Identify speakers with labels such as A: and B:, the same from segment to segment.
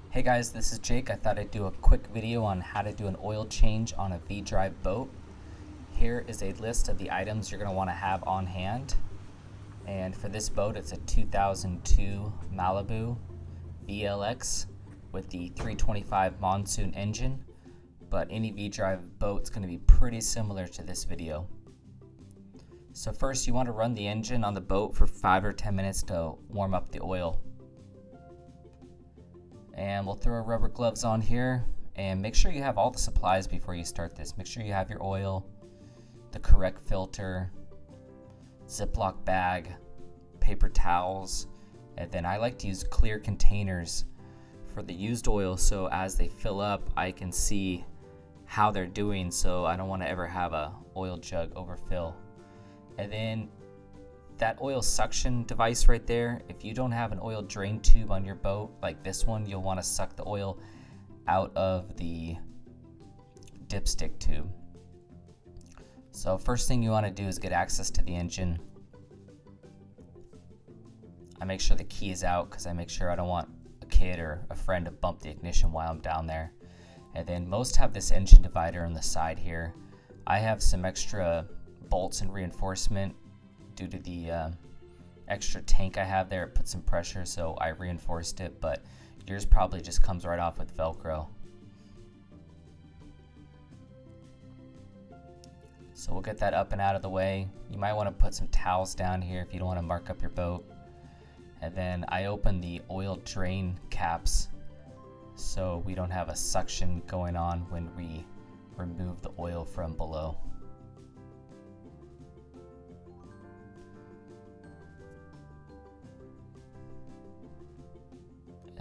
A: Hey guys, this is Jake. I thought I'd do a quick video on how to do an oil change on a V-drive boat. Here is a list of the items you're going to want to have on hand. And for this boat, it's a 2002 Malibu VLX with the 325 monsoon engine. But any V-drive boat's going to be pretty similar to this video. So first, you want to run the engine on the boat for 5 or 10 minutes to warm up the oil. And we'll throw our rubber gloves on here and make sure you have all the supplies before you start this. Make sure you have your oil, the correct filter, Ziploc bag, paper towels, and then I like to use clear containers for the used oil so as they fill up I can see how they're doing, so I don't want to ever have a oil jug overfill. And then that oil suction device right there, if you don't have an oil drain tube on your boat like this one, you'll want to suck the oil out of the dipstick tube. So first thing you want to do is get access to the engine. I make sure the key is out because I make sure I don't want a kid or a friend to bump the ignition while I'm down there. And then most have this engine divider on the side here. I have some extra bolts and reinforcement due to the extra tank I have there. It put some pressure, so I reinforced it, but yours probably just comes right off with Velcro. So we'll get that up and out of the way. You might want to put some towels down here if you don't want to mark up your boat. And then I open the oil drain caps so we don't have a suction going on when we remove the oil from below.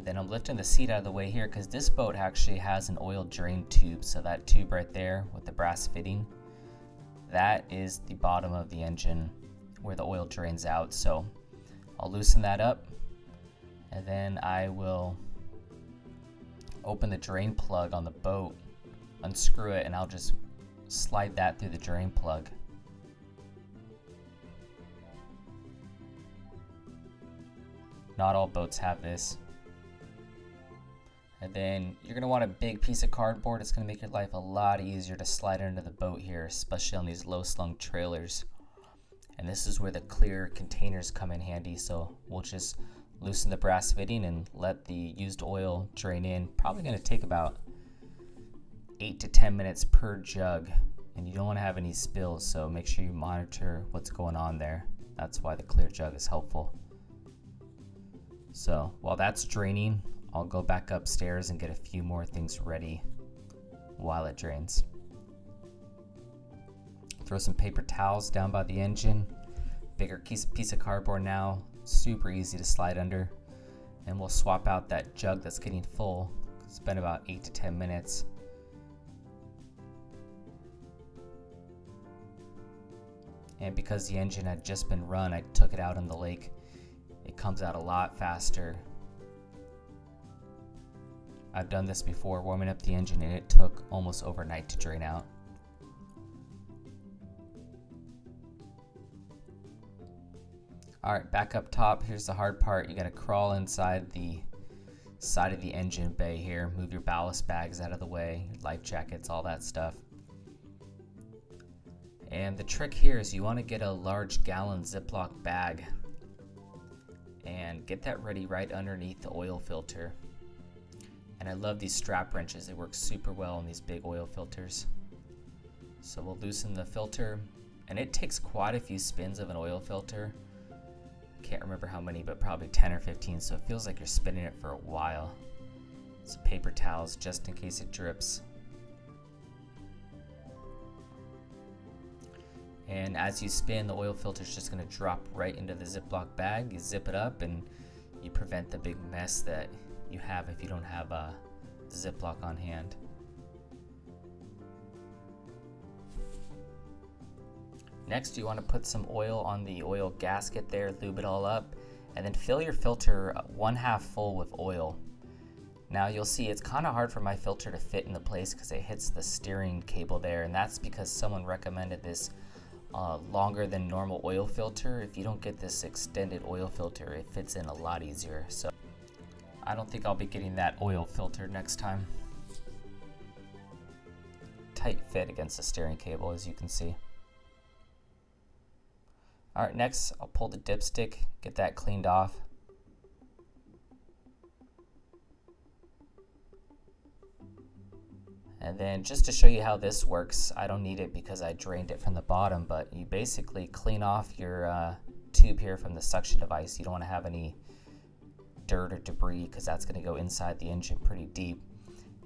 A: Then I'm lifting the seat out of the way here because this boat actually has an oil drain tube. So that tube right there with the brass fitting, that is the bottom of the engine where the oil drains out. So I'll loosen that up and then I will open the drain plug on the boat, unscrew it, and I'll just slide that through the drain plug. Not all boats have this. And then you're going to want a big piece of cardboard. It's going to make your life a lot easier to slide under the boat here, especially on these low slung trailers. And this is where the clear containers come in handy. So we'll just loosen the brass fitting and let the used oil drain in. Probably going to take about 8 to 10 minutes per jug. And you don't want to have any spills, so make sure you monitor what's going on there. That's why the clear jug is helpful. So while that's draining, I'll go back upstairs and get a few more things ready while it drains. Throw some paper towels down by the engine. Bigger piece of cardboard now, super easy to slide under. And we'll swap out that jug that's getting full. It's been about 8 to 10 minutes. And because the engine had just been run, I took it out in the lake. It comes out a lot faster. I've done this before, warming up the engine, and it took almost overnight to drain out. Alright, back up top, here's the hard part. You gotta crawl inside the side of the engine bay here, move your ballast bags out of the way, life jackets, all that stuff. And the trick here is you wanna get a large gallon Ziploc bag and get that ready right underneath the oil filter. And I love these strap wrenches. They work super well on these big oil filters. So we'll loosen the filter, and it takes quite a few spins of an oil filter. Can't remember how many, but probably 10 or 15, so it feels like you're spinning it for a while. Some paper towels just in case it drips. And as you spin, the oil filter is just going to drop right into the Ziploc bag. You zip it up and you prevent the big mess that you have if you don't have a Ziploc on hand. Next, you want to put some oil on the oil gasket there, lube it all up, and then fill your filter 1/2 full with oil. Now you'll see it's kind of hard for my filter to fit into place because it hits the steering cable there, and that's because someone recommended this longer than normal oil filter. If you don't get this extended oil filter, it fits in a lot easier. So I don't think I'll be getting that oil filter next time. Tight fit against the steering cable, as you can see. Alright, next I'll pull the dipstick, get that cleaned off. And then just to show you how this works, I don't need it because I drained it from the bottom, but you basically clean off your tube here from the suction device. You don't want to have any dirt or debris because that's going to go inside the engine pretty deep.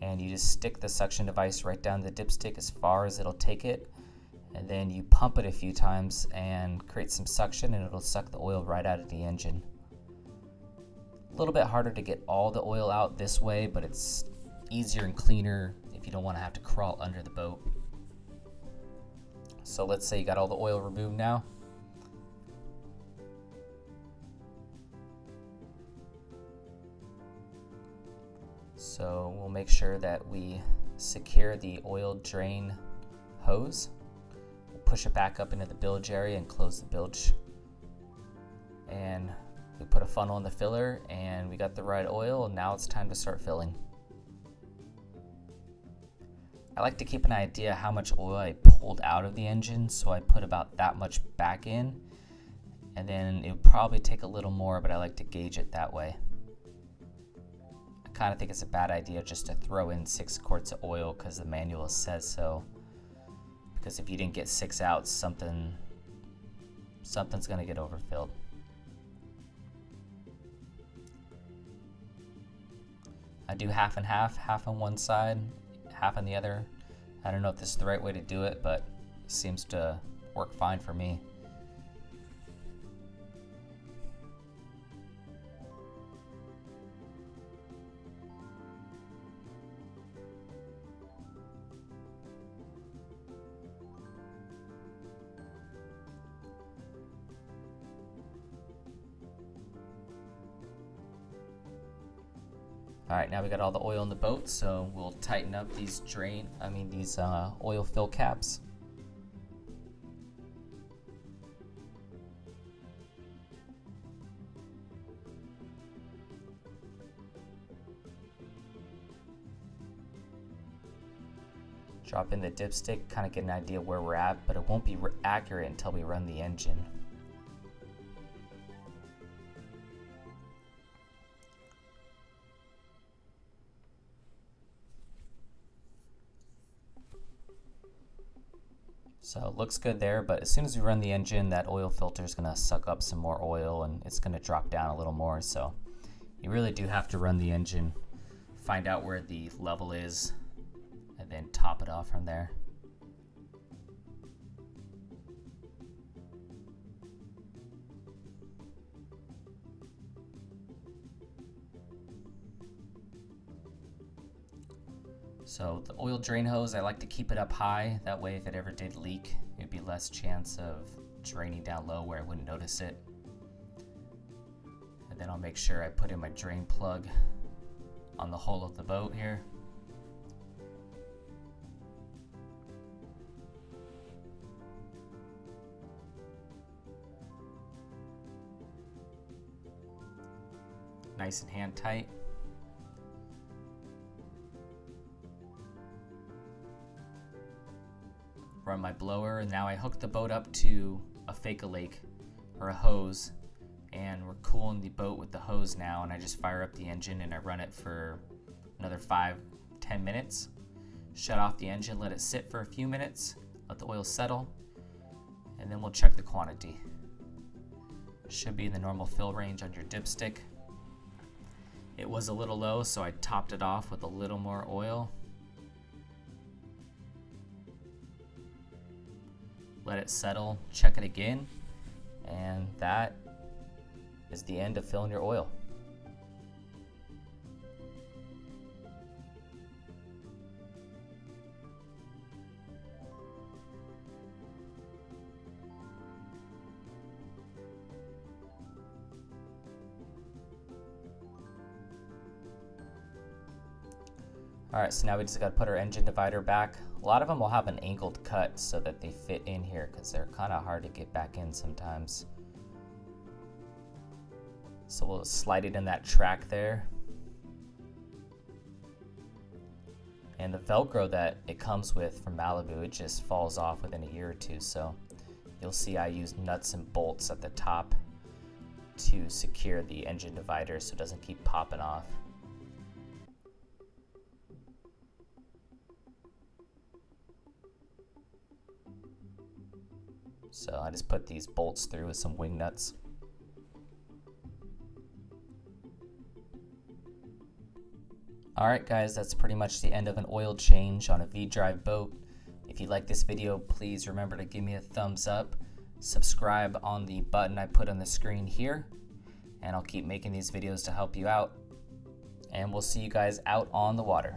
A: And you just stick the suction device right down the dipstick as far as it'll take it, and then you pump it a few times and create some suction, and it'll suck the oil right out of the engine. A little bit harder to get all the oil out this way, but it's easier and cleaner if you don't want to have to crawl under the boat. So let's say you got all the oil removed now. So we'll make sure that we secure the oil drain hose. We'll push it back up into the bilge area and close the bilge. And we put a funnel in the filler and we got the right oil, and now it's time to start filling. I like to keep an idea how much oil I pulled out of the engine, so I put about that much back in, and then it would probably take a little more, but I like to gauge it that way. I kind of think it's a bad idea just to throw in 6 quarts of oil because the manual says so, because if you didn't get 6 out, something's going to get overfilled. I do half and half on one side, half on the other. I don't know if this is the right way to do it, but it seems to work fine for me. Alright, now we got all the oil in the boat, so we'll tighten up these oil fill caps. Drop in the dipstick, kind of get an idea where we're at, but it won't be accurate until we run the engine. So it looks good there, but as soon as we run the engine, that oil filter is going to suck up some more oil and it's going to drop down a little more. So you really do have to run the engine, find out where the level is, and then top it off from there. So the oil drain hose, I like to keep it up high. That way if it ever did leak, it'd be less chance of draining down low where I wouldn't notice it. And then I'll make sure I put in my drain plug on the hull of the boat here. Nice and hand tight. Run my blower, and now I hook the boat up to a fake-a-lake or a hose, and we're cooling the boat with the hose now, and I just fire up the engine and I run it for another 5-10 minutes. Shut off the engine, let it sit for a few minutes, let the oil settle, and then we'll check the quantity. It should be in the normal fill range on your dipstick. It was a little low, so I topped it off with a little more oil. Let it settle, check it again, and that is the end of filling your oil. Alright, so now we just got to put our engine divider back. A lot of them will have an angled cut so that they fit in here because they're kind of hard to get back in sometimes. So we'll slide it in that track there. And the Velcro that it comes with from Malibu, it just falls off within a year or two. So you'll see I use nuts and bolts at the top to secure the engine divider so it doesn't keep popping off. So I just put these bolts through with some wing nuts. Alright guys, that's pretty much the end of an oil change on a V-drive boat. If you like this video, please remember to give me a thumbs up, subscribe on the button I put on the screen here, and I'll keep making these videos to help you out. And we'll see you guys out on the water.